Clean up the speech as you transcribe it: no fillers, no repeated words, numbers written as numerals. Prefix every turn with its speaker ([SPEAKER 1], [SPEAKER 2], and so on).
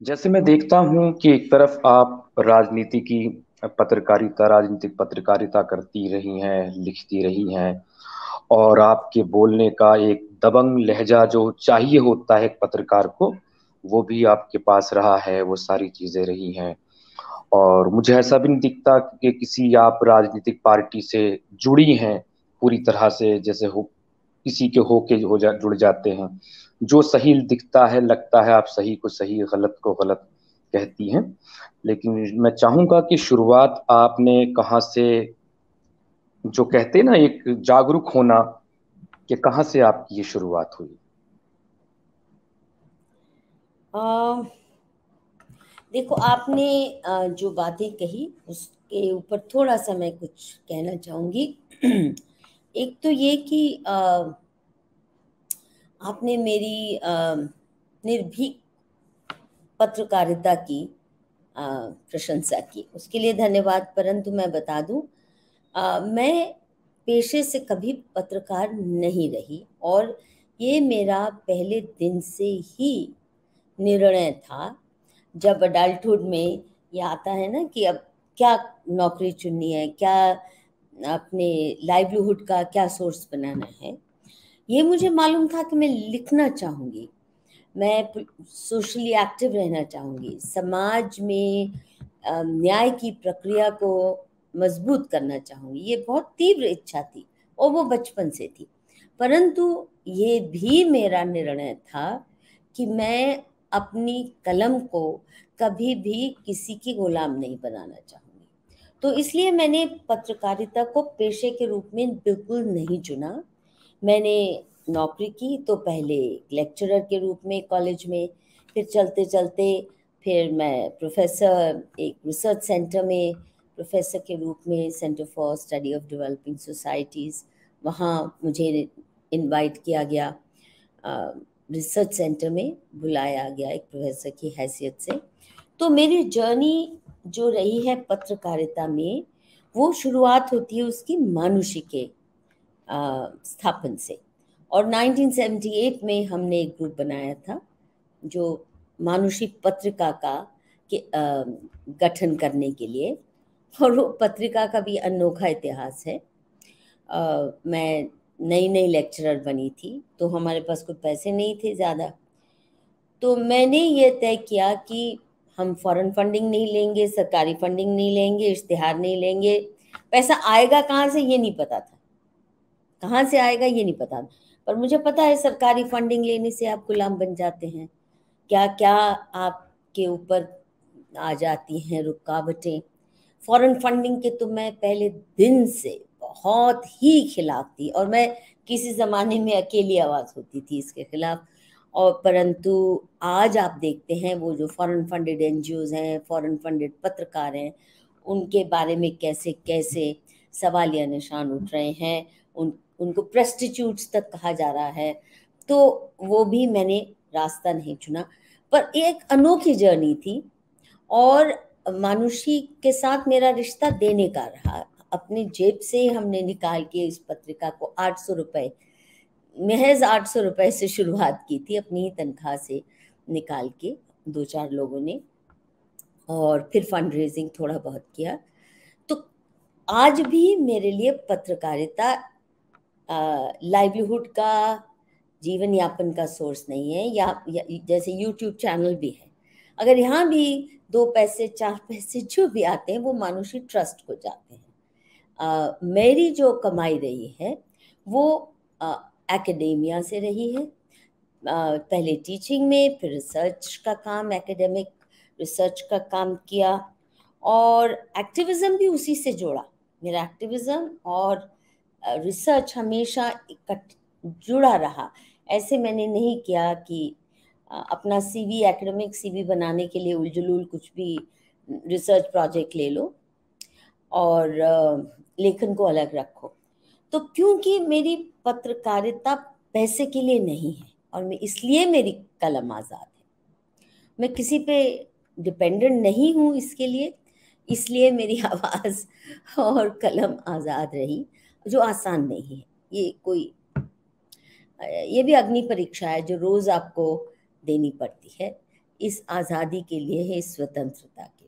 [SPEAKER 1] जैसे मैं देखता हूँ कि एक तरफ आप राजनीतिक पत्रकारिता करती रही हैं, लिखती रही हैं, और आपके बोलने का एक दबंग लहजा जो चाहिए होता है एक पत्रकार को, वो भी आपके पास रहा है, वो सारी चीजें रही हैं। और मुझे ऐसा भी नहीं दिखता कि किसी आप राजनीतिक पार्टी से जुड़ी हैं पूरी तरह से, जैसे हो किसी के होके जुड़ जाते हैं। जो सही दिखता है, लगता है आप सही को सही, गलत को गलत कहती हैं। लेकिन मैं चाहूंगा कि शुरुआत आपने कहाँ से, जो कहते हैं ना एक जागरूक होना, कि कहाँ से आपकी ये शुरुआत हुई।
[SPEAKER 2] अ, देखो, आपने जो बातें कही उसके ऊपर थोड़ा सा मैं कुछ कहना चाहूँगी। एक तो ये कि आपने मेरी निर्भीक पत्रकारिता की प्रशंसा की, उसके लिए धन्यवाद। परंतु मैं बता दूं, मैं पेशे से कभी पत्रकार नहीं रही, और ये मेरा पहले दिन से ही निर्णय था। जब अडल्टहुड में ये आता है ना कि अब क्या नौकरी चुननी है, क्या अपने लाइवलीहुड का क्या सोर्स बनाना है, ये मुझे मालूम था कि मैं लिखना चाहूँगी। मैं सोशली एक्टिव रहना चाहूँगी, समाज में न्याय की प्रक्रिया को मजबूत करना चाहूँगी। ये बहुत तीव्र इच्छा थी और वो बचपन से थी। परंतु ये भी मेरा निर्णय था कि मैं अपनी कलम को कभी भी किसी की गुलाम नहीं बनाना चाहूँगी। तो इसलिए मैंने पत्रकारिता को पेशे के रूप में बिल्कुल नहीं चुना। मैंने नौकरी की तो पहले लेक्चरर के रूप में कॉलेज में, फिर चलते चलते फिर मैं प्रोफेसर, एक रिसर्च सेंटर में प्रोफेसर के रूप में, centre for study of developing societies, वहाँ मुझे इनवाइट किया गया, रिसर्च सेंटर में बुलाया गया एक प्रोफेसर की हैसियत से। तो मेरी जर्नी जो रही है पत्रकारिता में, वो शुरुआत होती है उसकी मानुषी के स्थापन से। और 1978 में हमने एक ग्रुप बनाया था जो मानुषी पत्रिका का के गठन करने के लिए। और वो पत्रिका का भी अनोखा इतिहास है। मैं नई नई लेक्चरर बनी थी, तो हमारे पास कोई पैसे नहीं थे ज़्यादा। तो मैंने ये तय किया कि हम फॉरेन फंडिंग नहीं लेंगे, सरकारी फंडिंग नहीं लेंगे, इश्तिहार नहीं लेंगे। पैसा आएगा कहाँ से ये नहीं पता था, कहाँ से आएगा ये नहीं पता, पर मुझे पता है सरकारी फंडिंग लेने से आप गुलाम बन जाते हैं। क्या क्या आपके ऊपर आ जाती हैं रुकावटें। फॉरेन फंडिंग के तो मैं पहले दिन से बहुत ही खिलाफ थी, और मैं किसी ज़माने में अकेली आवाज़ होती थी इसके खिलाफ। और परंतु आज आप देखते हैं वो जो फॉरेन फंडेड एनजीओज हैं, फॉरेन फंडेड पत्रकार हैं, उनके बारे में कैसे कैसे सवालिया निशान उठ रहे हैं। उनको प्रेस्टिट्यूट्स तक कहा जा रहा है। तो वो भी मैंने रास्ता नहीं चुना, पर एक अनोखी जर्नी थी। और मानुषी के साथ मेरा रिश्ता देने का रहा। अपनी जेब से हमने निकाल के इस पत्रिका को 800 रुपये, महज 800 रुपये से शुरुआत की थी, अपनी ही तनख्वाह से निकाल के, दो चार लोगों ने, और फिर फंड रेजिंग थोड़ा बहुत किया। तो आज भी मेरे लिए पत्रकारिता लाइवलीहुड का, जीवन यापन का सोर्स नहीं है, या जैसे यूट्यूब चैनल भी है। अगर यहाँ भी 2 पैसे 4 पैसे जो भी आते हैं वो मानुषी ट्रस्ट को जाते हैं। मेरी जो कमाई रही है वो एकेडेमिया से रही है। पहले टीचिंग में, फिर रिसर्च का काम, एकेडमिक रिसर्च का काम किया, और एक्टिविज्म भी उसी से जोड़ा। मेरा एक्टिविज्म और रिसर्च हमेशा जुड़ा रहा। ऐसे मैंने नहीं किया कि अपना सीवी, एकेडमिक सीवी बनाने के लिए उलझुल कुछ भी रिसर्च प्रोजेक्ट ले लो और लेखन को अलग रखो। तो क्योंकि मेरी पत्रकारिता पैसे के लिए नहीं है, और मैं इसलिए मेरी कलम आज़ाद है, मैं किसी पे डिपेंडेंट नहीं हूँ इसके लिए, इसलिए मेरी आवाज़ और कलम आज़ाद रही, जो आसान नहीं है। ये भी अग्नि परीक्षा है जो रोज़ आपको देनी पड़ती है। इस आज़ादी के लिए है, इस स्वतंत्रता के